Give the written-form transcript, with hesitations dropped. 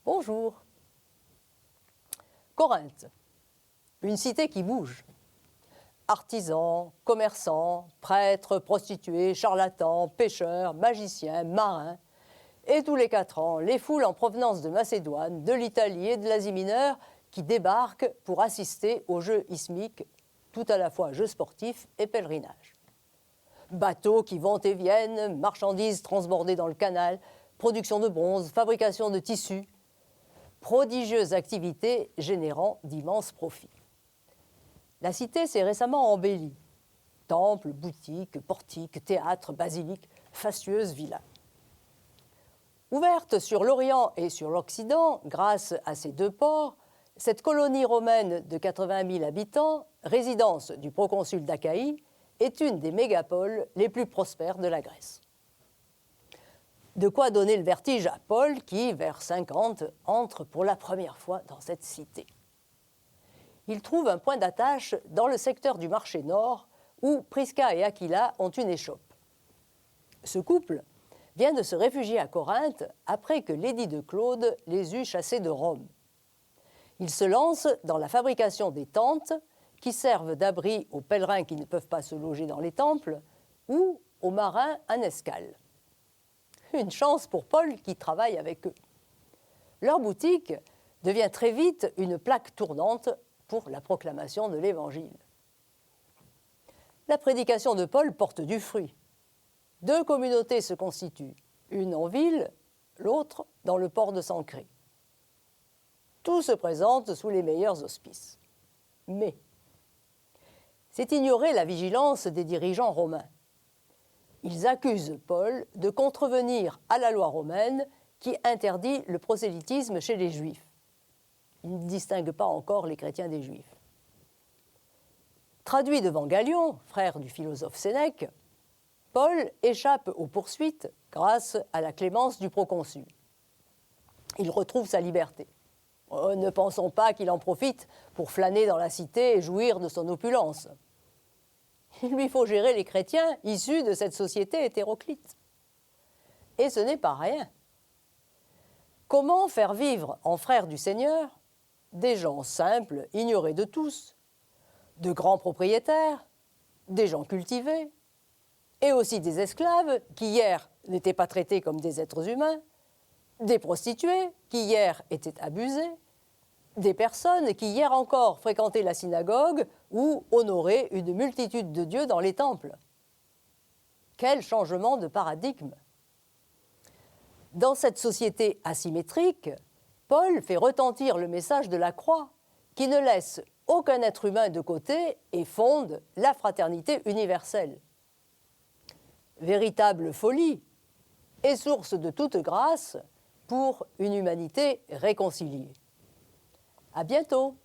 Bonjour. Corinthe, une cité qui bouge. Artisans, commerçants, prêtres, prostituées, charlatans, pêcheurs, magiciens, marins. Et tous les 4 ans, les foules en provenance de Macédoine, de l'Italie et de l'Asie mineure qui débarquent pour assister aux Jeux ismiques, tout à la fois jeux sportifs et pèlerinage. Bateaux qui vont et viennent, marchandises transbordées dans le canal, production de bronze, fabrication de tissus, prodigieuses activités générant d'immenses profits. La cité s'est récemment embellie. Temples, boutiques, portiques, théâtres, basiliques, fastueuses villas. Ouverte sur l'Orient et sur l'Occident, grâce à ces 2 ports, cette colonie romaine de 80 000 habitants, résidence du proconsul d'Achaïe, est une des mégapoles les plus prospères de la Grèce. De quoi donner le vertige à Paul qui, vers 50, entre pour la première fois dans cette cité. Il trouve un point d'attache dans le secteur du marché nord où Prisca et Aquila ont une échoppe. Ce couple vient de se réfugier à Corinthe après que l'édit de Claude les eut chassés de Rome. Ils se lancent dans la fabrication des tentes qui servent d'abri aux pèlerins qui ne peuvent pas se loger dans les temples ou aux marins en escale. Une chance pour Paul qui travaille avec eux. Leur boutique devient très vite une plaque tournante pour la proclamation de l'Évangile. La prédication de Paul porte du fruit. 2 communautés se constituent, une en ville, l'autre dans le port de Sancré. Tout se présente sous les meilleurs auspices. Mais c'est ignorer la vigilance des dirigeants romains. Ils accusent Paul de contrevenir à la loi romaine qui interdit le prosélytisme chez les Juifs. Ils ne distinguent pas encore les chrétiens des Juifs. Traduit devant Gallion, frère du philosophe Sénèque, Paul échappe aux poursuites grâce à la clémence du proconsul. Il retrouve sa liberté. Ne pensons pas qu'il en profite pour flâner dans la cité et jouir de son opulence. Il lui faut gérer les chrétiens issus de cette société hétéroclite. Et ce n'est pas rien. Comment faire vivre en frères du Seigneur des gens simples, ignorés de tous, de grands propriétaires, des gens cultivés, et aussi des esclaves qui hier n'étaient pas traités comme des êtres humains, des prostituées qui hier étaient abusées, des personnes qui hier encore fréquentaient la synagogue ou honoraient une multitude de dieux dans les temples. Quel changement de paradigme! Dans cette société asymétrique, Paul fait retentir le message de la croix qui ne laisse aucun être humain de côté et fonde la fraternité universelle. Véritable folie et source de toute grâce pour une humanité réconciliée. À bientôt!